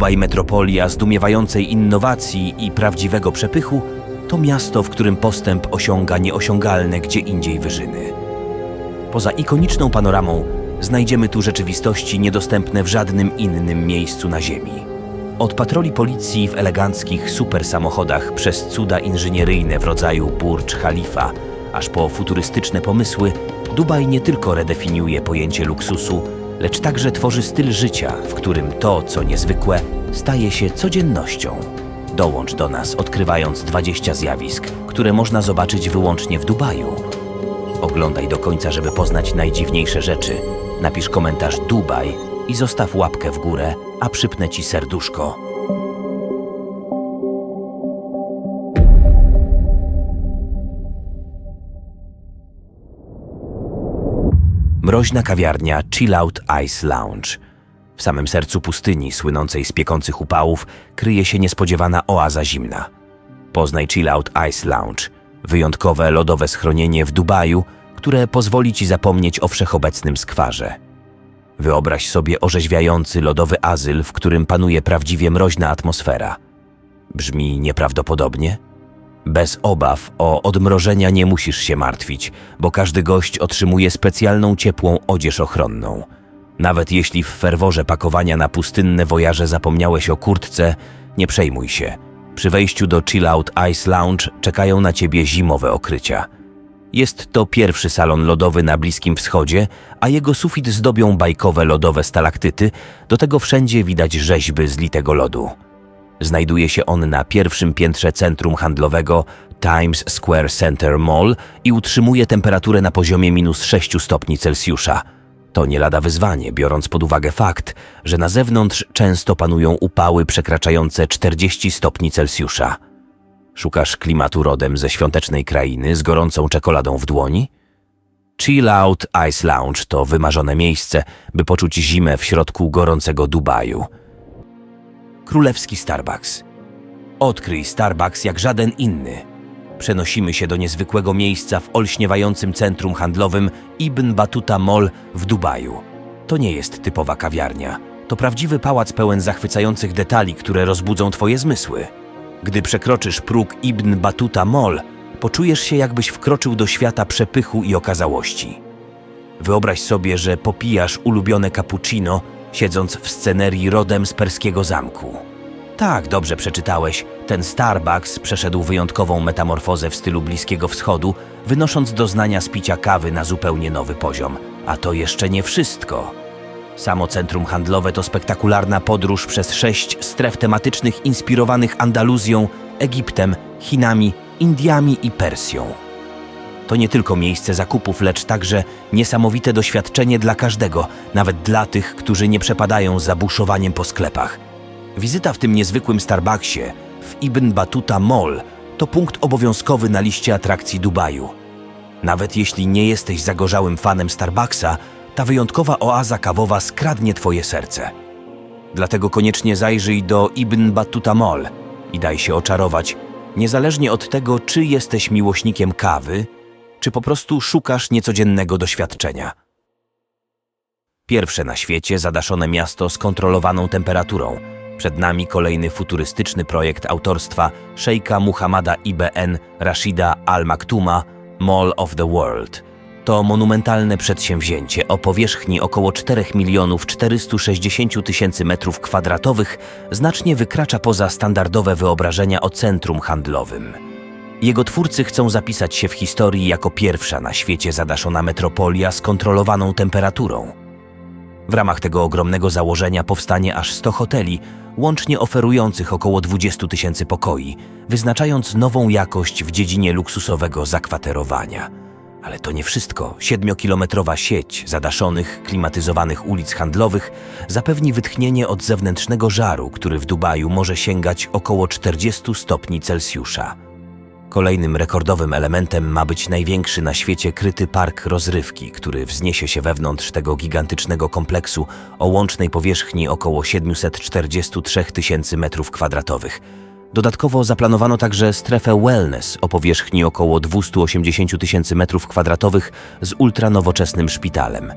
Dubaj, metropolia zdumiewającej innowacji i prawdziwego przepychu, to miasto, w którym postęp osiąga nieosiągalne gdzie indziej wyżyny. Poza ikoniczną panoramą znajdziemy tu rzeczywistości niedostępne w żadnym innym miejscu na ziemi. Od patroli policji w eleganckich supersamochodach przez cuda inżynieryjne w rodzaju Burcz Khalifa, aż po futurystyczne pomysły, Dubaj nie tylko redefiniuje pojęcie luksusu, lecz także tworzy styl życia, w którym to, co niezwykłe, staje się codziennością. Dołącz do nas, odkrywając 20 zjawisk, które można zobaczyć wyłącznie w Dubaju. Oglądaj do końca, żeby poznać najdziwniejsze rzeczy. Napisz komentarz Dubaj i zostaw łapkę w górę, a przypnę ci serduszko. Mroźna kawiarnia Chill Out Ice Lounge. W samym sercu pustyni, słynącej z piekących upałów, kryje się niespodziewana oaza zimna. Poznaj Chill Out Ice Lounge, wyjątkowe lodowe schronienie w Dubaju, które pozwoli ci zapomnieć o wszechobecnym skwarze. Wyobraź sobie orzeźwiający lodowy azyl, w którym panuje prawdziwie mroźna atmosfera. Brzmi nieprawdopodobnie? Bez obaw o odmrożenia nie musisz się martwić, bo każdy gość otrzymuje specjalną ciepłą odzież ochronną. Nawet jeśli w ferworze pakowania na pustynne wojaże zapomniałeś o kurtce, nie przejmuj się. Przy wejściu do Chill Out Ice Lounge czekają na ciebie zimowe okrycia. Jest to pierwszy salon lodowy na Bliskim Wschodzie, a jego sufit zdobią bajkowe lodowe stalaktyty, do tego wszędzie widać rzeźby z litego lodu. Znajduje się on na pierwszym piętrze centrum handlowego Times Square Center Mall i utrzymuje temperaturę na poziomie -6 stopni Celsjusza. To nie lada wyzwanie, biorąc pod uwagę fakt, że na zewnątrz często panują upały przekraczające 40 stopni Celsjusza. Szukasz klimatu rodem ze świątecznej krainy z gorącą czekoladą w dłoni? Chill Out Ice Lounge to wymarzone miejsce, by poczuć zimę w środku gorącego Dubaju. Królewski Starbucks. Odkryj Starbucks jak żaden inny. Przenosimy się do niezwykłego miejsca w olśniewającym centrum handlowym Ibn Battuta Mall w Dubaju. To nie jest typowa kawiarnia. To prawdziwy pałac pełen zachwycających detali, które rozbudzą twoje zmysły. Gdy przekroczysz próg Ibn Battuta Mall, poczujesz się, jakbyś wkroczył do świata przepychu i okazałości. Wyobraź sobie, że popijasz ulubione cappuccino, siedząc w scenerii rodem z perskiego zamku. Tak, dobrze przeczytałeś. Ten Starbucks przeszedł wyjątkową metamorfozę w stylu Bliskiego Wschodu, wynosząc doznania z picia kawy na zupełnie nowy poziom. A to jeszcze nie wszystko. Samo centrum handlowe to spektakularna podróż przez 6 stref tematycznych inspirowanych Andaluzją, Egiptem, Chinami, Indiami i Persją. To nie tylko miejsce zakupów, lecz także niesamowite doświadczenie dla każdego, nawet dla tych, którzy nie przepadają za buszowaniem po sklepach. Wizyta w tym niezwykłym Starbucksie w Ibn Battuta Mall to punkt obowiązkowy na liście atrakcji Dubaju. Nawet jeśli nie jesteś zagorzałym fanem Starbucksa, ta wyjątkowa oaza kawowa skradnie twoje serce. Dlatego koniecznie zajrzyj do Ibn Battuta Mall i daj się oczarować, niezależnie od tego, czy jesteś miłośnikiem kawy, czy po prostu szukasz niecodziennego doświadczenia. Pierwsze na świecie zadaszone miasto z kontrolowaną temperaturą. Przed nami kolejny futurystyczny projekt autorstwa szejka Muhammada ibn Rashida Al Maktouma, Mall of the World. To monumentalne przedsięwzięcie o powierzchni około 4 460 000 m2 znacznie wykracza poza standardowe wyobrażenia o centrum handlowym. Jego twórcy chcą zapisać się w historii jako pierwsza na świecie zadaszona metropolia z kontrolowaną temperaturą. W ramach tego ogromnego założenia powstanie aż 100 hoteli, łącznie oferujących około 20 000 pokoi, wyznaczając nową jakość w dziedzinie luksusowego zakwaterowania. Ale to nie wszystko. 7-kilometrowa sieć zadaszonych, klimatyzowanych ulic handlowych zapewni wytchnienie od zewnętrznego żaru, który w Dubaju może sięgać około 40 stopni Celsjusza. Kolejnym rekordowym elementem ma być największy na świecie kryty park rozrywki, który wzniesie się wewnątrz tego gigantycznego kompleksu o łącznej powierzchni około 743 000 m2. Dodatkowo zaplanowano także strefę wellness o powierzchni około 280 000 m2 z ultranowoczesnym szpitalem.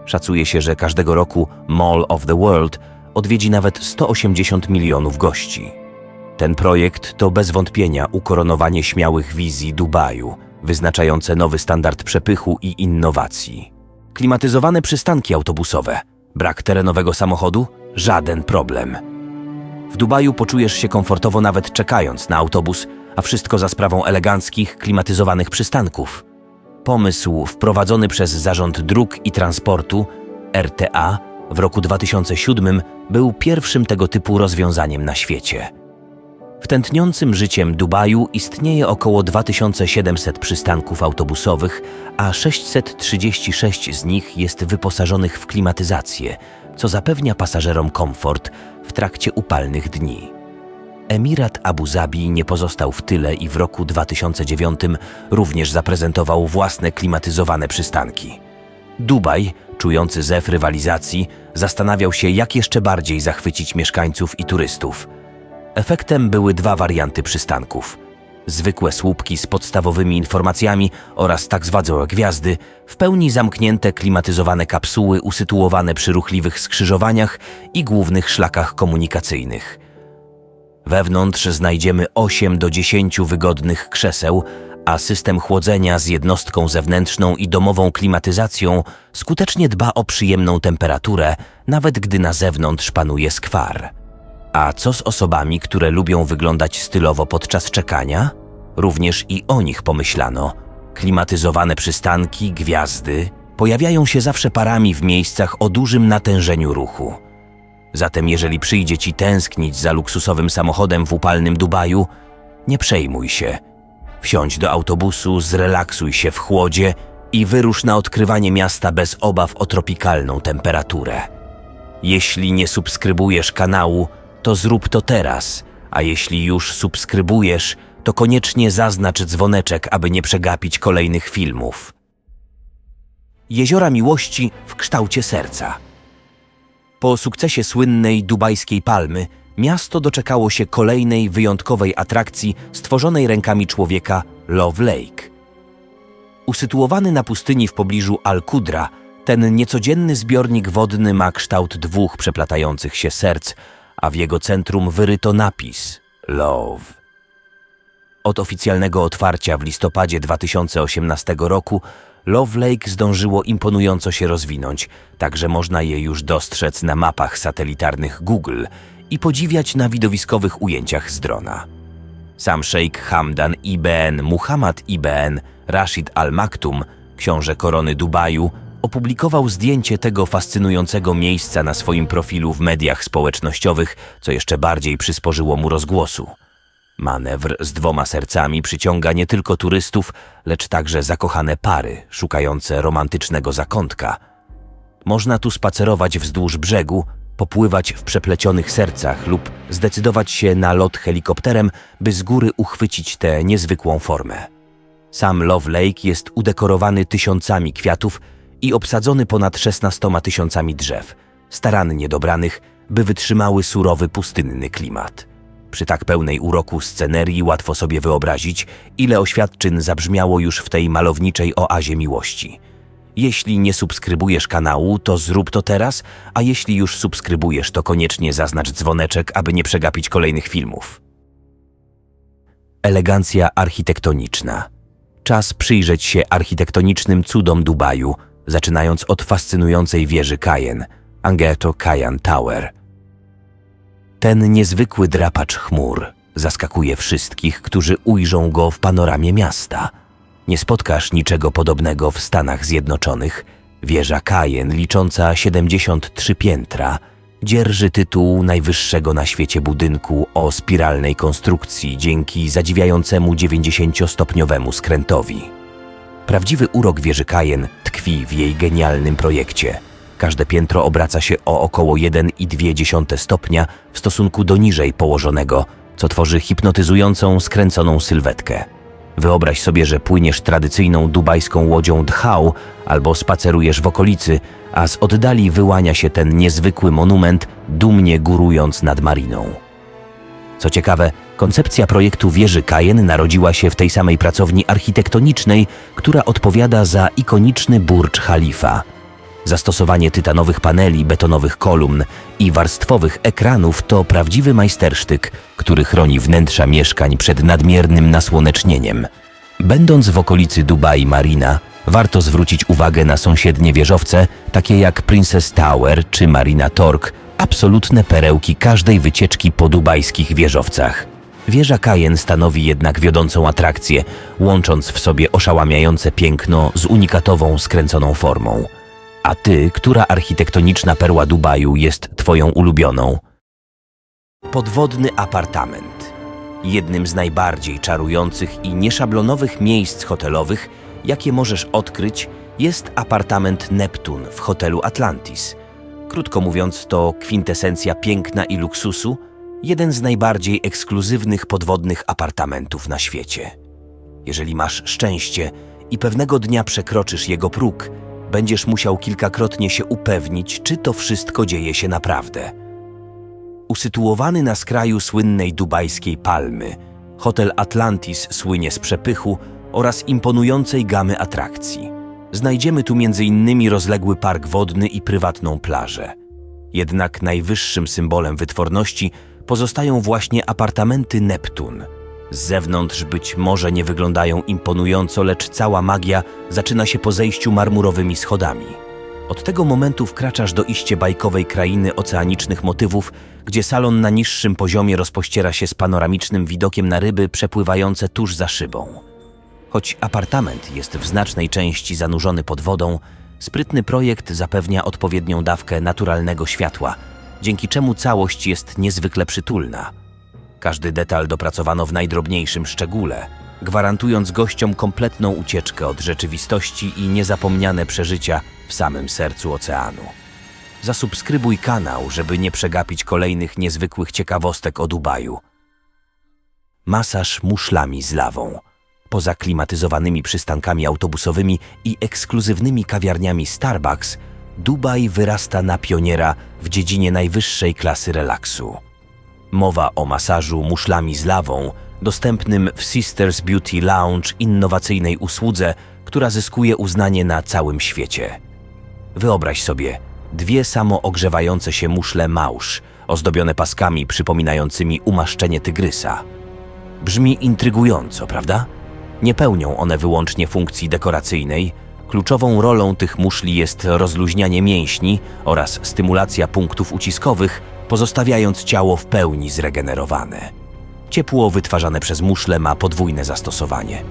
Szacuje się, że każdego roku Mall of the World odwiedzi nawet 180 milionów gości. Ten projekt to bez wątpienia ukoronowanie śmiałych wizji Dubaju, wyznaczające nowy standard przepychu i innowacji. Klimatyzowane przystanki autobusowe. Brak terenowego samochodu? Żaden problem. W Dubaju poczujesz się komfortowo nawet czekając na autobus, a wszystko za sprawą eleganckich, klimatyzowanych przystanków. Pomysł wprowadzony przez Zarząd Dróg i Transportu, RTA, w roku 2007 był pierwszym tego typu rozwiązaniem na świecie. W tętniącym życiem Dubaju istnieje około 2700 przystanków autobusowych, a 636 z nich jest wyposażonych w klimatyzację, co zapewnia pasażerom komfort w trakcie upalnych dni. Emirat Abu Zabi nie pozostał w tyle i w roku 2009 również zaprezentował własne klimatyzowane przystanki. Dubaj, czujący zew rywalizacji, zastanawiał się, jak jeszcze bardziej zachwycić mieszkańców i turystów. Efektem były dwa warianty przystanków. Zwykłe słupki z podstawowymi informacjami oraz tak zwane gwiazdy, w pełni zamknięte klimatyzowane kapsuły usytuowane przy ruchliwych skrzyżowaniach i głównych szlakach komunikacyjnych. Wewnątrz znajdziemy 8 do 10 wygodnych krzeseł, a system chłodzenia z jednostką zewnętrzną i domową klimatyzacją skutecznie dba o przyjemną temperaturę, nawet gdy na zewnątrz panuje skwar. A co z osobami, które lubią wyglądać stylowo podczas czekania? Również i o nich pomyślano. Klimatyzowane przystanki, gwiazdy pojawiają się zawsze parami w miejscach o dużym natężeniu ruchu. Zatem jeżeli przyjdzie Ci tęsknić za luksusowym samochodem w upalnym Dubaju, nie przejmuj się. Wsiądź do autobusu, zrelaksuj się w chłodzie i wyrusz na odkrywanie miasta bez obaw o tropikalną temperaturę. Jeśli nie subskrybujesz kanału, to zrób to teraz, a jeśli już subskrybujesz, to koniecznie zaznacz dzwoneczek, aby nie przegapić kolejnych filmów. Jeziora miłości w kształcie serca. Po sukcesie słynnej dubajskiej Palmy, miasto doczekało się kolejnej wyjątkowej atrakcji stworzonej rękami człowieka Love Lake. Usytuowany na pustyni w pobliżu Al-Qudra, ten niecodzienny zbiornik wodny ma kształt dwóch przeplatających się serc, a w jego centrum wyryto napis Love. Od oficjalnego otwarcia w listopadzie 2018 roku Love Lake zdążyło imponująco się rozwinąć, także można je już dostrzec na mapach satelitarnych Google i podziwiać na widowiskowych ujęciach z drona. Sam szejk Hamdan ibn Muhammad ibn Rashid Al Maktoum, książę korony Dubaju, opublikował zdjęcie tego fascynującego miejsca na swoim profilu w mediach społecznościowych, co jeszcze bardziej przysporzyło mu rozgłosu. Manewr z dwoma sercami przyciąga nie tylko turystów, lecz także zakochane pary szukające romantycznego zakątka. Można tu spacerować wzdłuż brzegu, popływać w przeplecionych sercach lub zdecydować się na lot helikopterem, by z góry uchwycić tę niezwykłą formę. Sam Love Lake jest udekorowany tysiącami kwiatów i obsadzony ponad 16 000 drzew, starannie dobranych, by wytrzymały surowy pustynny klimat. Przy tak pełnej uroku scenerii łatwo sobie wyobrazić, ile oświadczyn zabrzmiało już w tej malowniczej oazie miłości. Jeśli nie subskrybujesz kanału, to zrób to teraz, a jeśli już subskrybujesz, to koniecznie zaznacz dzwoneczek, aby nie przegapić kolejnych filmów. Elegancja architektoniczna. Czas przyjrzeć się architektonicznym cudom Dubaju, zaczynając od fascynującej wieży Cayenne, Angkor Cayenne Tower. Ten niezwykły drapacz chmur zaskakuje wszystkich, którzy ujrzą go w panoramie miasta. Nie spotkasz niczego podobnego w Stanach Zjednoczonych. Wieża Cayenne, licząca 73 piętra, dzierży tytuł najwyższego na świecie budynku o spiralnej konstrukcji dzięki zadziwiającemu 90-stopniowemu skrętowi. Prawdziwy urok wieży Cayenne tkwi w jej genialnym projekcie. Każde piętro obraca się o około 1,2 stopnia w stosunku do niżej położonego, co tworzy hipnotyzującą, skręconą sylwetkę. Wyobraź sobie, że płyniesz tradycyjną dubajską łodzią Dhau albo spacerujesz w okolicy, a z oddali wyłania się ten niezwykły monument, dumnie górując nad mariną. Co ciekawe, koncepcja projektu wieży Cayenne narodziła się w tej samej pracowni architektonicznej, która odpowiada za ikoniczny Burdż Khalifa. Zastosowanie tytanowych paneli, betonowych kolumn i warstwowych ekranów to prawdziwy majstersztyk, który chroni wnętrza mieszkań przed nadmiernym nasłonecznieniem. Będąc w okolicy Dubai Marina, warto zwrócić uwagę na sąsiednie wieżowce, takie jak Princess Tower czy Marina Tork, absolutne perełki każdej wycieczki po dubajskich wieżowcach. Wieża Cayenne stanowi jednak wiodącą atrakcję, łącząc w sobie oszałamiające piękno z unikatową, skręconą formą. A ty, która architektoniczna perła Dubaju jest twoją ulubioną? Podwodny apartament. Jednym z najbardziej czarujących i nieszablonowych miejsc hotelowych, jakie możesz odkryć, jest apartament Neptune w hotelu Atlantis. Krótko mówiąc, to kwintesencja piękna i luksusu, jeden z najbardziej ekskluzywnych podwodnych apartamentów na świecie. Jeżeli masz szczęście i pewnego dnia przekroczysz jego próg, będziesz musiał kilkakrotnie się upewnić, czy to wszystko dzieje się naprawdę. Usytuowany na skraju słynnej dubajskiej Palmy, hotel Atlantis słynie z przepychu oraz imponującej gamy atrakcji. Znajdziemy tu m.in. rozległy park wodny i prywatną plażę. Jednak najwyższym symbolem wytworności pozostają właśnie apartamenty Neptune. Z zewnątrz być może nie wyglądają imponująco, lecz cała magia zaczyna się po zejściu marmurowymi schodami. Od tego momentu wkraczasz do iście bajkowej krainy oceanicznych motywów, gdzie salon na niższym poziomie rozpościera się z panoramicznym widokiem na ryby przepływające tuż za szybą. Choć apartament jest w znacznej części zanurzony pod wodą, sprytny projekt zapewnia odpowiednią dawkę naturalnego światła, dzięki czemu całość jest niezwykle przytulna. Każdy detal dopracowano w najdrobniejszym szczególe, gwarantując gościom kompletną ucieczkę od rzeczywistości i niezapomniane przeżycia w samym sercu oceanu. Zasubskrybuj kanał, żeby nie przegapić kolejnych niezwykłych ciekawostek o Dubaju. Masaż muszlami z lawą. Poza klimatyzowanymi przystankami autobusowymi i ekskluzywnymi kawiarniami Starbucks, Dubaj wyrasta na pioniera w dziedzinie najwyższej klasy relaksu. Mowa o masażu muszlami z lawą, dostępnym w Sisters Beauty Lounge, innowacyjnej usłudze, która zyskuje uznanie na całym świecie. Wyobraź sobie dwie samoogrzewające się muszle małż, ozdobione paskami przypominającymi umaszczenie tygrysa. Brzmi intrygująco, prawda? Nie pełnią one wyłącznie funkcji dekoracyjnej. Kluczową rolą tych muszli jest rozluźnianie mięśni oraz stymulacja punktów uciskowych, pozostawiając ciało w pełni zregenerowane. Ciepło wytwarzane przez muszle ma podwójne zastosowanie.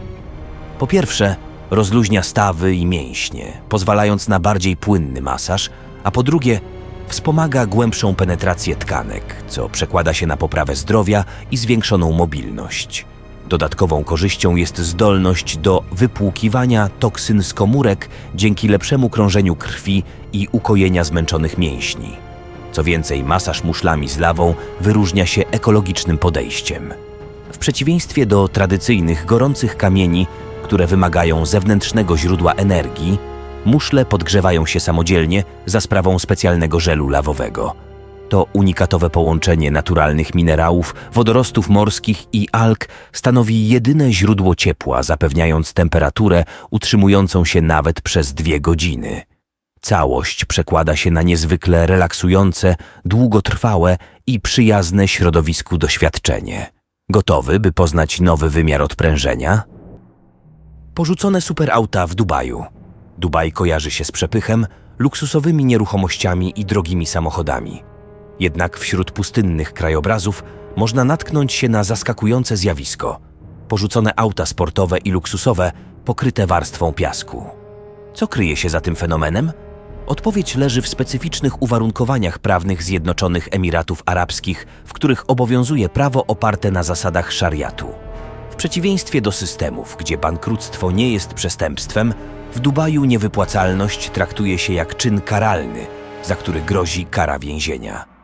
Po pierwsze, rozluźnia stawy i mięśnie, pozwalając na bardziej płynny masaż, a po drugie, wspomaga głębszą penetrację tkanek, co przekłada się na poprawę zdrowia i zwiększoną mobilność. Dodatkową korzyścią jest zdolność do wypłukiwania toksyn z komórek dzięki lepszemu krążeniu krwi i ukojenia zmęczonych mięśni. Co więcej, masaż muszlami z lawą wyróżnia się ekologicznym podejściem. W przeciwieństwie do tradycyjnych, gorących kamieni, które wymagają zewnętrznego źródła energii, muszle podgrzewają się samodzielnie za sprawą specjalnego żelu lawowego. To unikatowe połączenie naturalnych minerałów, wodorostów morskich i alg stanowi jedyne źródło ciepła, zapewniając temperaturę utrzymującą się nawet przez 2 godziny. Całość przekłada się na niezwykle relaksujące, długotrwałe i przyjazne środowisku doświadczenie. Gotowy, by poznać nowy wymiar odprężenia? Porzucone superauta w Dubaju. Dubaj kojarzy się z przepychem, luksusowymi nieruchomościami i drogimi samochodami. Jednak wśród pustynnych krajobrazów można natknąć się na zaskakujące zjawisko. Porzucone auta sportowe i luksusowe, pokryte warstwą piasku. Co kryje się za tym fenomenem? Odpowiedź leży w specyficznych uwarunkowaniach prawnych Zjednoczonych Emiratów Arabskich, w których obowiązuje prawo oparte na zasadach szariatu. W przeciwieństwie do systemów, gdzie bankructwo nie jest przestępstwem, w Dubaju niewypłacalność traktuje się jak czyn karalny, za który grozi kara więzienia.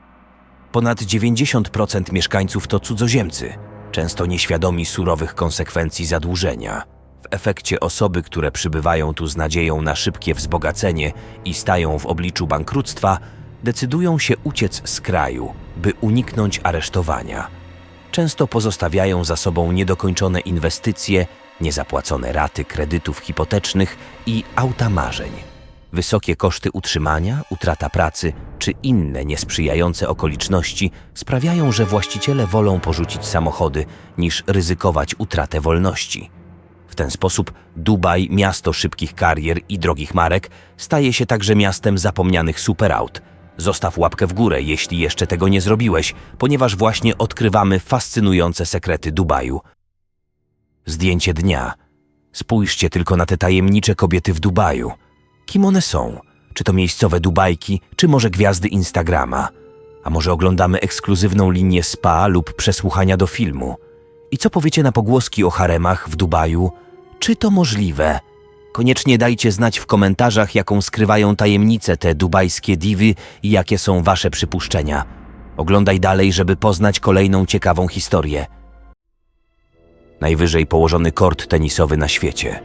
Ponad 90% mieszkańców to cudzoziemcy, często nieświadomi surowych konsekwencji zadłużenia. W efekcie osoby, które przybywają tu z nadzieją na szybkie wzbogacenie i stają w obliczu bankructwa, decydują się uciec z kraju, by uniknąć aresztowania. Często pozostawiają za sobą niedokończone inwestycje, niezapłacone raty kredytów hipotecznych i auta marzeń. Wysokie koszty utrzymania, utrata pracy czy inne niesprzyjające okoliczności sprawiają, że właściciele wolą porzucić samochody niż ryzykować utratę wolności. W ten sposób Dubaj, miasto szybkich karier i drogich marek, staje się także miastem zapomnianych superaut. Zostaw łapkę w górę, jeśli jeszcze tego nie zrobiłeś, ponieważ właśnie odkrywamy fascynujące sekrety Dubaju. Zdjęcie dnia. Spójrzcie tylko na te tajemnicze kobiety w Dubaju. Kim one są? Czy to miejscowe Dubajki, czy może gwiazdy Instagrama? A może oglądamy ekskluzywną linię spa lub przesłuchania do filmu? I co powiecie na pogłoski o haremach w Dubaju? Czy to możliwe? Koniecznie dajcie znać w komentarzach, jaką skrywają tajemnicę te dubajskie diwy i jakie są wasze przypuszczenia. Oglądaj dalej, żeby poznać kolejną ciekawą historię. Najwyżej położony kort tenisowy na świecie.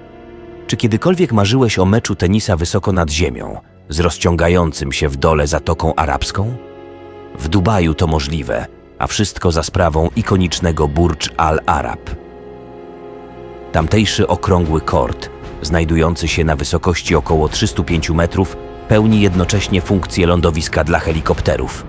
Czy kiedykolwiek marzyłeś o meczu tenisa wysoko nad ziemią, z rozciągającym się w dole Zatoką Arabską? W Dubaju to możliwe, a wszystko za sprawą ikonicznego Burdż Al Arab. Tamtejszy okrągły kort, znajdujący się na wysokości około 305 metrów, pełni jednocześnie funkcję lądowiska dla helikopterów.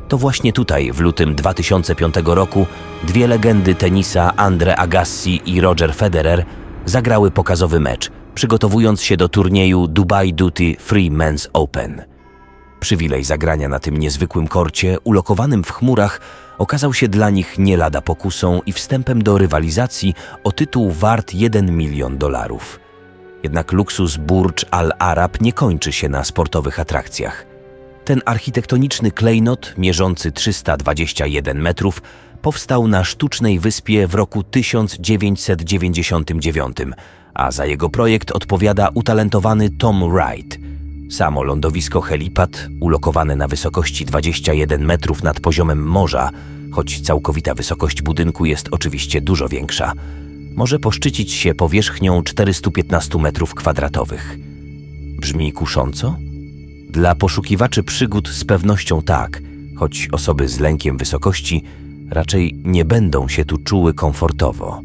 To właśnie tutaj w lutym 2005 roku dwie legendy tenisa Andre Agassi i Roger Federer zagrały pokazowy mecz, przygotowując się do turnieju Dubai Duty Free Men's Open. Przywilej zagrania na tym niezwykłym korcie, ulokowanym w chmurach, okazał się dla nich nie lada pokusą i wstępem do rywalizacji o tytuł wart $1 milion. Jednak luksus Burdż Al Arab nie kończy się na sportowych atrakcjach. Ten architektoniczny klejnot, mierzący 321 metrów, powstał na sztucznej wyspie w roku 1999, a za jego projekt odpowiada utalentowany Tom Wright. Samo lądowisko helipad, ulokowane na wysokości 21 metrów nad poziomem morza, choć całkowita wysokość budynku jest oczywiście dużo większa, może poszczycić się powierzchnią 415 metrów kwadratowych. Brzmi kusząco? Dla poszukiwaczy przygód z pewnością tak, choć osoby z lękiem wysokości raczej nie będą się tu czuły komfortowo.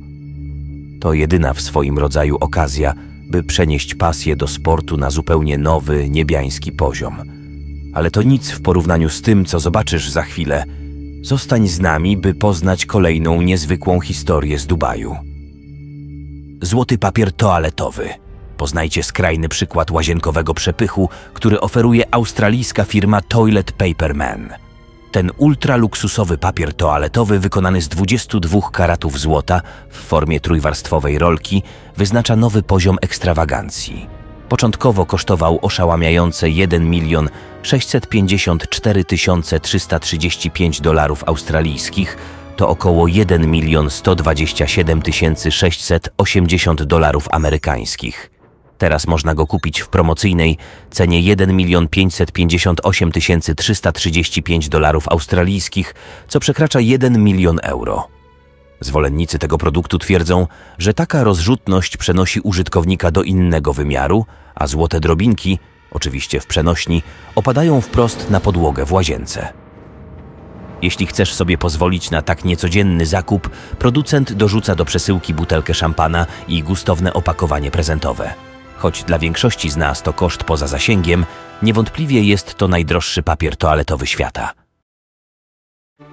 To jedyna w swoim rodzaju okazja, by przenieść pasję do sportu na zupełnie nowy, niebiański poziom. Ale to nic w porównaniu z tym, co zobaczysz za chwilę. Zostań z nami, by poznać kolejną niezwykłą historię z Dubaju. Złoty papier toaletowy. Poznajcie skrajny przykład łazienkowego przepychu, który oferuje australijska firma Toilet Paper Man. Ten ultraluksusowy papier toaletowy wykonany z 22 karatów złota w formie trójwarstwowej rolki wyznacza nowy poziom ekstrawagancji. Początkowo kosztował oszałamiające $1 654 335 australijskich, to około $1 127 680 amerykańskich. Teraz można go kupić w promocyjnej cenie $1 558 335 australijskich, co przekracza €1 milion. Zwolennicy tego produktu twierdzą, że taka rozrzutność przenosi użytkownika do innego wymiaru, a złote drobinki, oczywiście w przenośni, opadają wprost na podłogę w łazience. Jeśli chcesz sobie pozwolić na tak niecodzienny zakup, producent dorzuca do przesyłki butelkę szampana i gustowne opakowanie prezentowe. Choć dla większości z nas to koszt poza zasięgiem, niewątpliwie jest to najdroższy papier toaletowy świata.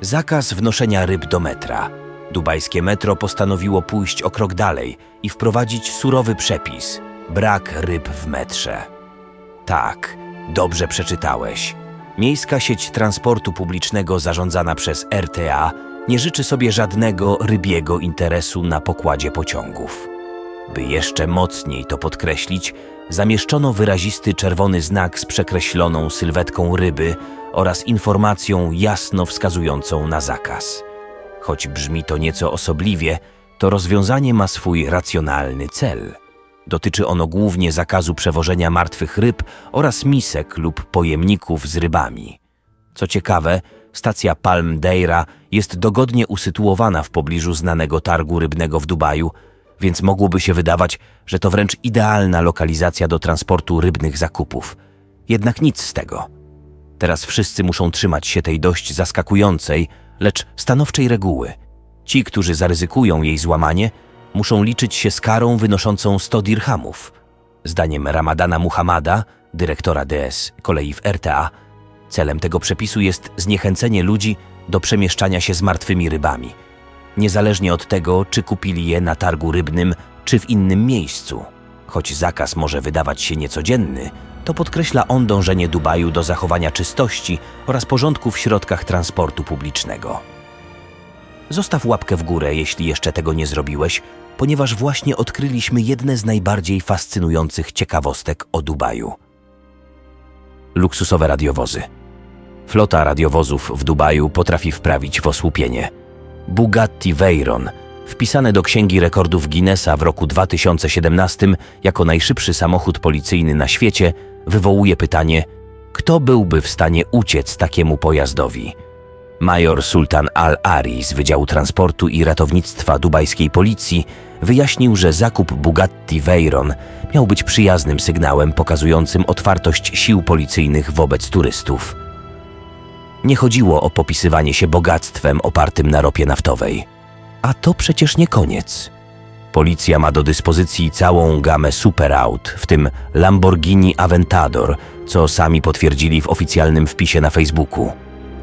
Zakaz wnoszenia ryb do metra. Dubajskie metro postanowiło pójść o krok dalej i wprowadzić surowy przepis – brak ryb w metrze. Tak, dobrze przeczytałeś. Miejska sieć transportu publicznego zarządzana przez RTA nie życzy sobie żadnego rybiego interesu na pokładzie pociągów. By jeszcze mocniej to podkreślić, zamieszczono wyrazisty czerwony znak z przekreśloną sylwetką ryby oraz informacją jasno wskazującą na zakaz. Choć brzmi to nieco osobliwie, to rozwiązanie ma swój racjonalny cel. Dotyczy ono głównie zakazu przewożenia martwych ryb oraz misek lub pojemników z rybami. Co ciekawe, stacja Palm Deira jest dogodnie usytuowana w pobliżu znanego targu rybnego w Dubaju, więc mogłoby się wydawać, że to wręcz idealna lokalizacja do transportu rybnych zakupów. Jednak nic z tego. Teraz wszyscy muszą trzymać się tej dość zaskakującej, lecz stanowczej reguły. Ci, którzy zaryzykują jej złamanie, muszą liczyć się z karą wynoszącą 100 dirhamów. Zdaniem Ramadana Muhammada, dyrektora DS kolei w RTA, celem tego przepisu jest zniechęcenie ludzi do przemieszczania się z martwymi rybami, niezależnie od tego, czy kupili je na targu rybnym, czy w innym miejscu. Choć zakaz może wydawać się niecodzienny, to podkreśla on dążenie Dubaju do zachowania czystości oraz porządku w środkach transportu publicznego. Zostaw łapkę w górę, jeśli jeszcze tego nie zrobiłeś, ponieważ właśnie odkryliśmy jedne z najbardziej fascynujących ciekawostek o Dubaju. Luksusowe radiowozy. Flota radiowozów w Dubaju potrafi wprawić w osłupienie. Bugatti Veyron, wpisane do Księgi Rekordów Guinnessa w roku 2017 jako najszybszy samochód policyjny na świecie, wywołuje pytanie, kto byłby w stanie uciec takiemu pojazdowi? Major Sultan Al-Ari z Wydziału Transportu i Ratownictwa dubajskiej policji wyjaśnił, że zakup Bugatti Veyron miał być przyjaznym sygnałem pokazującym otwartość sił policyjnych wobec turystów. Nie chodziło o popisywanie się bogactwem opartym na ropie naftowej. A to przecież nie koniec. Policja ma do dyspozycji całą gamę superaut, w tym Lamborghini Aventador, co sami potwierdzili w oficjalnym wpisie na Facebooku.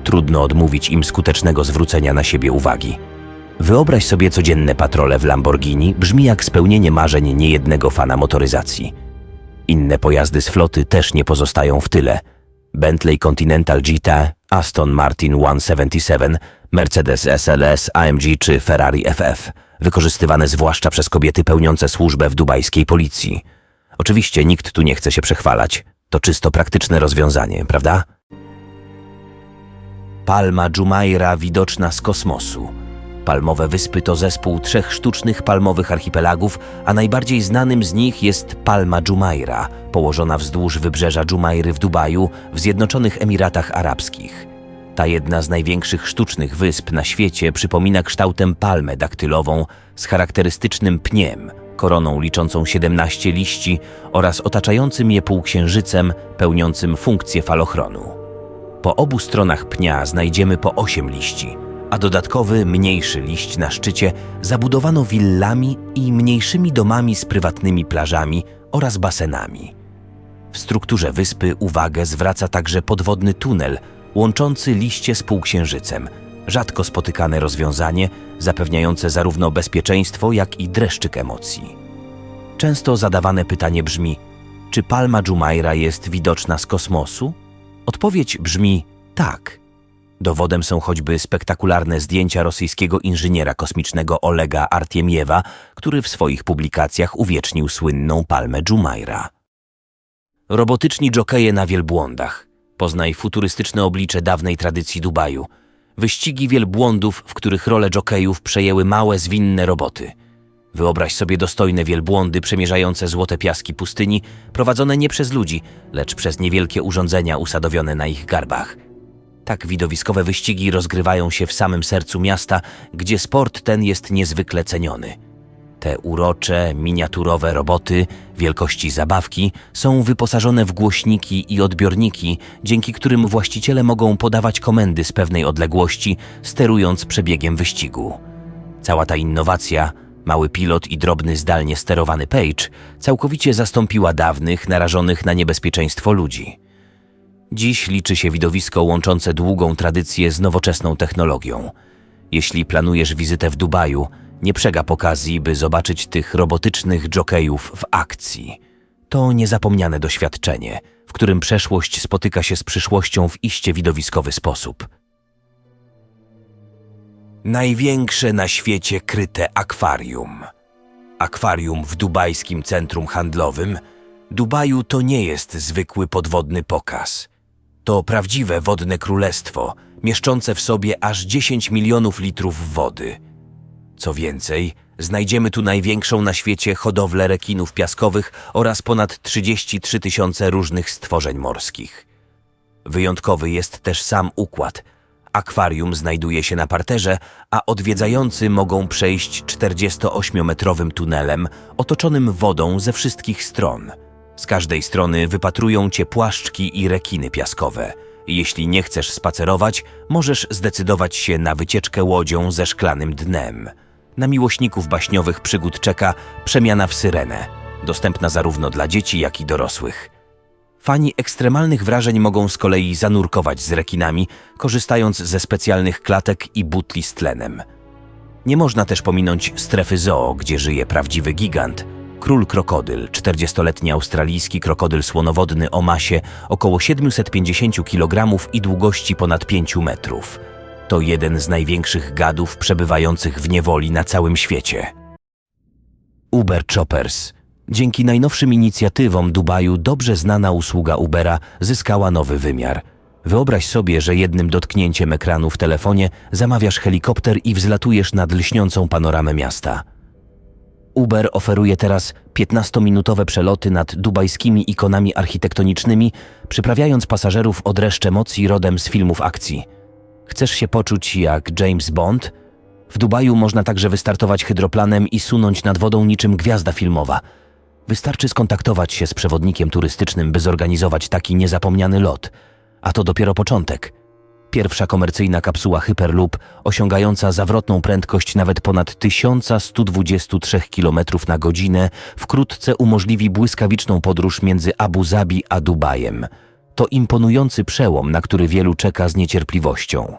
Trudno odmówić im skutecznego zwrócenia na siebie uwagi. Wyobraź sobie codzienne patrole w Lamborghini brzmi jak spełnienie marzeń niejednego fana motoryzacji. Inne pojazdy z floty też nie pozostają w tyle. Bentley Continental GT, Aston Martin 177, Mercedes SLS, AMG czy Ferrari FF, wykorzystywane zwłaszcza przez kobiety pełniące służbę w dubajskiej policji. Oczywiście nikt tu nie chce się przechwalać. To czysto praktyczne rozwiązanie, prawda? Palma Jumeirah widoczna z kosmosu. Palmowe Wyspy to zespół 3 sztucznych palmowych archipelagów, a najbardziej znanym z nich jest Palma Jumeirah, położona wzdłuż wybrzeża Jumeiry w Dubaju w Zjednoczonych Emiratach Arabskich. Ta jedna z największych sztucznych wysp na świecie przypomina kształtem palmę daktylową z charakterystycznym pniem, koroną liczącą 17 liści oraz otaczającym je półksiężycem pełniącym funkcję falochronu. Po obu stronach pnia znajdziemy po 8 liści, a dodatkowy, mniejszy liść na szczycie zabudowano willami i mniejszymi domami z prywatnymi plażami oraz basenami. W strukturze wyspy uwagę zwraca także podwodny tunel łączący liście z półksiężycem, rzadko spotykane rozwiązanie zapewniające zarówno bezpieczeństwo, jak i dreszczyk emocji. Często zadawane pytanie brzmi, czy Palma Jumeirah jest widoczna z kosmosu? Odpowiedź brzmi tak. Dowodem są choćby spektakularne zdjęcia rosyjskiego inżyniera kosmicznego Olega Artiemiewa, który w swoich publikacjach uwiecznił słynną Palmę Jumeirah. Robotyczni dżokeje na wielbłądach. Poznaj futurystyczne oblicze dawnej tradycji Dubaju. Wyścigi wielbłądów, w których rolę dżokejów przejęły małe, zwinne roboty. Wyobraź sobie dostojne wielbłądy przemierzające złote piaski pustyni, prowadzone nie przez ludzi, lecz przez niewielkie urządzenia usadowione na ich garbach. Tak widowiskowe wyścigi rozgrywają się w samym sercu miasta, gdzie sport ten jest niezwykle ceniony. Te urocze, miniaturowe roboty wielkości zabawki są wyposażone w głośniki i odbiorniki, dzięki którym właściciele mogą podawać komendy z pewnej odległości, sterując przebiegiem wyścigu. Cała ta innowacja, mały pilot i drobny zdalnie sterowany Page, całkowicie zastąpiła dawnych, narażonych na niebezpieczeństwo ludzi. Dziś liczy się widowisko łączące długą tradycję z nowoczesną technologią. Jeśli planujesz wizytę w Dubaju, nie przegap okazji, by zobaczyć tych robotycznych dżokejów w akcji. To niezapomniane doświadczenie, w którym przeszłość spotyka się z przyszłością w iście widowiskowy sposób. Największe na świecie kryte akwarium. Akwarium w dubajskim centrum handlowym Dubaju to nie jest zwykły podwodny pokaz. To prawdziwe wodne królestwo, mieszczące w sobie aż 10 milionów litrów wody. Co więcej, znajdziemy tu największą na świecie hodowlę rekinów piaskowych oraz ponad 33 000 różnych stworzeń morskich. Wyjątkowy jest też sam układ. Akwarium znajduje się na parterze, a odwiedzający mogą przejść 48-metrowym tunelem otoczonym wodą ze wszystkich stron. Z każdej strony wypatrują cię płaszczki i rekiny piaskowe. Jeśli nie chcesz spacerować, możesz zdecydować się na wycieczkę łodzią ze szklanym dnem. Na miłośników baśniowych przygód czeka przemiana w syrenę, dostępna zarówno dla dzieci, jak i dorosłych. Fani ekstremalnych wrażeń mogą z kolei zanurkować z rekinami, korzystając ze specjalnych klatek i butli z tlenem. Nie można też pominąć strefy zoo, gdzie żyje prawdziwy gigant. Król krokodyl, 40-letni australijski krokodyl słonowodny o masie około 750 kg i długości ponad 5 metrów. To jeden z największych gadów przebywających w niewoli na całym świecie. Uber Choppers. Dzięki najnowszym inicjatywom Dubaju dobrze znana usługa Ubera zyskała nowy wymiar. Wyobraź sobie, że jednym dotknięciem ekranu w telefonie zamawiasz helikopter i wzlatujesz nad lśniącą panoramę miasta. Uber oferuje teraz 15-minutowe przeloty nad dubajskimi ikonami architektonicznymi, przyprawiając pasażerów o dreszcz emocji rodem z filmów akcji. Chcesz się poczuć jak James Bond? W Dubaju można także wystartować hydroplanem i sunąć nad wodą niczym gwiazda filmowa. Wystarczy skontaktować się z przewodnikiem turystycznym, by zorganizować taki niezapomniany lot. A to dopiero początek. Pierwsza komercyjna kapsuła Hyperloop, osiągająca zawrotną prędkość nawet ponad 1123 km na godzinę, wkrótce umożliwi błyskawiczną podróż między Abu Zabi a Dubajem. To imponujący przełom, na który wielu czeka z niecierpliwością.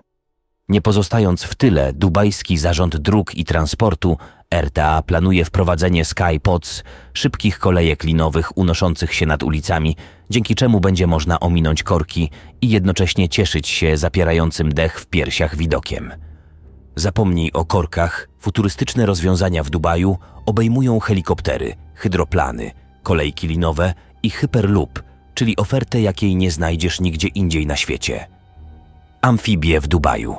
Nie pozostając w tyle, dubajski zarząd dróg i transportu RTA planuje wprowadzenie Skypods, szybkich kolejek linowych unoszących się nad ulicami, dzięki czemu będzie można ominąć korki i jednocześnie cieszyć się zapierającym dech w piersiach widokiem. Zapomnij o korkach, futurystyczne rozwiązania w Dubaju obejmują helikoptery, hydroplany, kolejki linowe i Hyperloop, czyli ofertę, jakiej nie znajdziesz nigdzie indziej na świecie. Amfibie w Dubaju.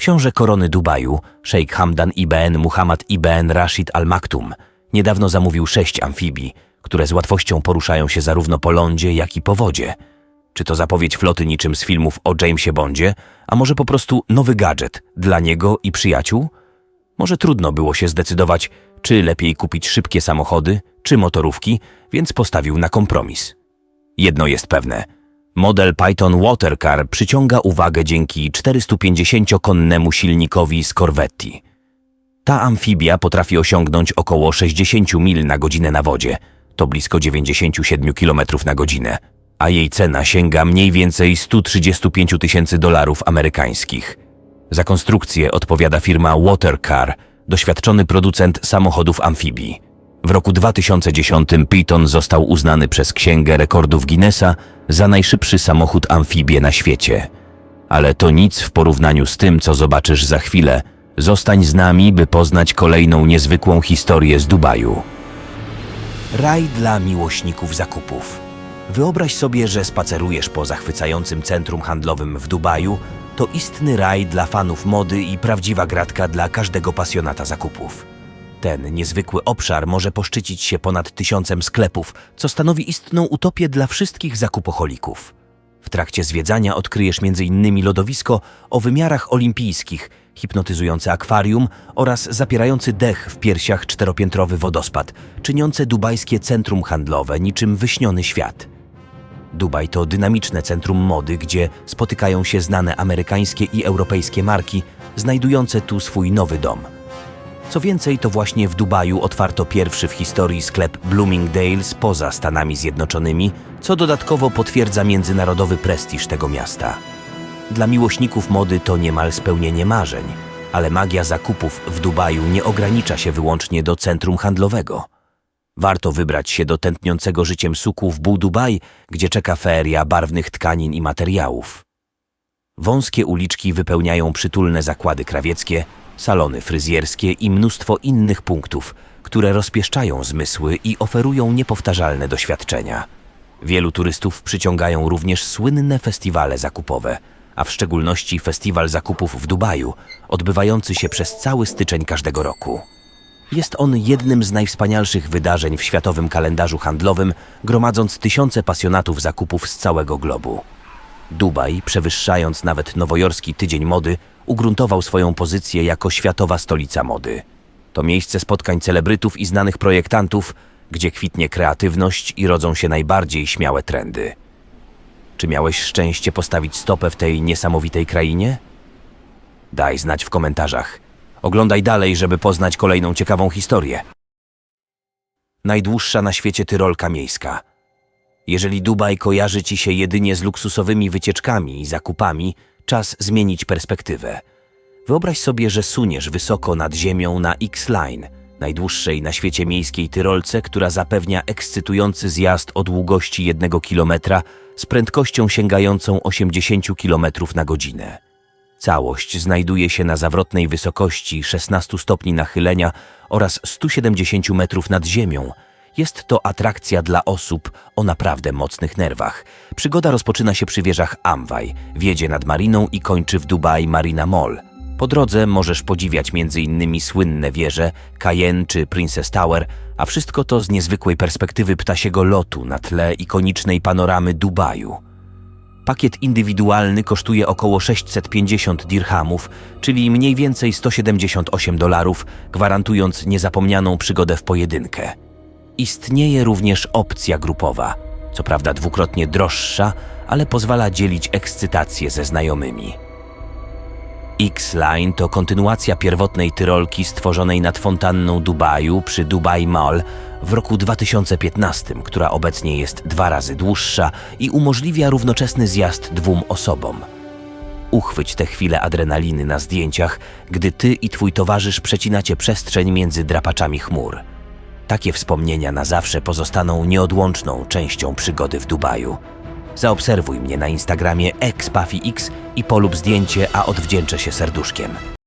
Książę korony Dubaju, szejk Hamdan ibn Muhammad ibn Rashid Al Maktum, niedawno zamówił 6 amfibii, które z łatwością poruszają się zarówno po lądzie, jak i po wodzie. Czy to zapowiedź floty niczym z filmów o Jamesie Bondzie, a może po prostu nowy gadżet dla niego i przyjaciół? Może trudno było się zdecydować, czy lepiej kupić szybkie samochody, czy motorówki, więc postawił na kompromis. Jedno jest pewne. Model Python Watercar przyciąga uwagę dzięki 450-konnemu silnikowi z Corvetti. Ta amfibia potrafi osiągnąć około 60 mil na godzinę na wodzie, to blisko 97 km na godzinę, a jej cena sięga mniej więcej $135 000 amerykańskich. Za konstrukcję odpowiada firma Watercar, doświadczony producent samochodów amfibii. W roku 2010 Python został uznany przez Księgę Rekordów Guinnessa za najszybszy samochód amfibię na świecie. Ale to nic w porównaniu z tym, co zobaczysz za chwilę. Zostań z nami, by poznać kolejną niezwykłą historię z Dubaju. Raj dla miłośników zakupów. Wyobraź sobie, że spacerujesz po zachwycającym centrum handlowym w Dubaju. To istny raj dla fanów mody i prawdziwa gratka dla każdego pasjonata zakupów. Ten niezwykły obszar może poszczycić się ponad 1000 sklepów, co stanowi istną utopię dla wszystkich zakupoholików. W trakcie zwiedzania odkryjesz m.in. lodowisko o wymiarach olimpijskich, hipnotyzujące akwarium oraz zapierający dech w piersiach 4-piętrowy wodospad, czyniące dubajskie centrum handlowe niczym wyśniony świat. Dubaj to dynamiczne centrum mody, gdzie spotykają się znane amerykańskie i europejskie marki, znajdujące tu swój nowy dom. Co więcej, to właśnie w Dubaju otwarto pierwszy w historii sklep Bloomingdale's poza Stanami Zjednoczonymi, co dodatkowo potwierdza międzynarodowy prestiż tego miasta. Dla miłośników mody to niemal spełnienie marzeń, ale magia zakupów w Dubaju nie ogranicza się wyłącznie do centrum handlowego. Warto wybrać się do tętniącego życiem suku w Buu Dubai, gdzie czeka feria barwnych tkanin i materiałów. Wąskie uliczki wypełniają przytulne zakłady krawieckie, salony fryzjerskie i mnóstwo innych punktów, które rozpieszczają zmysły i oferują niepowtarzalne doświadczenia. Wielu turystów przyciągają również słynne festiwale zakupowe, a w szczególności Festiwal Zakupów w Dubaju, odbywający się przez cały styczeń każdego roku. Jest on jednym z najwspanialszych wydarzeń w światowym kalendarzu handlowym, gromadząc tysiące pasjonatów zakupów z całego globu. Dubaj, przewyższając nawet nowojorski Tydzień Mody, ugruntował swoją pozycję jako światowa stolica mody. To miejsce spotkań celebrytów i znanych projektantów, gdzie kwitnie kreatywność i rodzą się najbardziej śmiałe trendy. Czy miałeś szczęście postawić stopę w tej niesamowitej krainie? Daj znać w komentarzach. Oglądaj dalej, żeby poznać kolejną ciekawą historię. Najdłuższa na świecie tyrolka miejska. Jeżeli Dubaj kojarzy ci się jedynie z luksusowymi wycieczkami i zakupami, czas zmienić perspektywę. Wyobraź sobie, że suniesz wysoko nad ziemią na X-Line, najdłuższej na świecie miejskiej tyrolce, która zapewnia ekscytujący zjazd o długości 1 kilometra z prędkością sięgającą 80 km na godzinę. Całość znajduje się na zawrotnej wysokości 16 stopni nachylenia oraz 170 metrów nad ziemią. Jest to atrakcja dla osób o naprawdę mocnych nerwach. Przygoda rozpoczyna się przy wieżach Amway, wiedzie nad mariną i kończy w Dubai Marina Mall. Po drodze możesz podziwiać m.in. słynne wieże Cayenne czy Princess Tower, a wszystko to z niezwykłej perspektywy ptasiego lotu na tle ikonicznej panoramy Dubaju. Pakiet indywidualny kosztuje około 650 dirhamów, czyli mniej więcej $178, gwarantując niezapomnianą przygodę w pojedynkę. Istnieje również opcja grupowa, co prawda dwukrotnie droższa, ale pozwala dzielić ekscytację ze znajomymi. X-Line to kontynuacja pierwotnej tyrolki stworzonej nad fontanną Dubaju przy Dubai Mall w roku 2015, która obecnie jest 2 razy dłuższa i umożliwia równoczesny zjazd 2 osobom. Uchwyć tę chwilę adrenaliny na zdjęciach, gdy ty i twój towarzysz przecinacie przestrzeń między drapaczami chmur. Takie wspomnienia na zawsze pozostaną nieodłączną częścią przygody w Dubaju. Zaobserwuj mnie na Instagramie @puffyx i polub zdjęcie, a odwdzięczę się serduszkiem.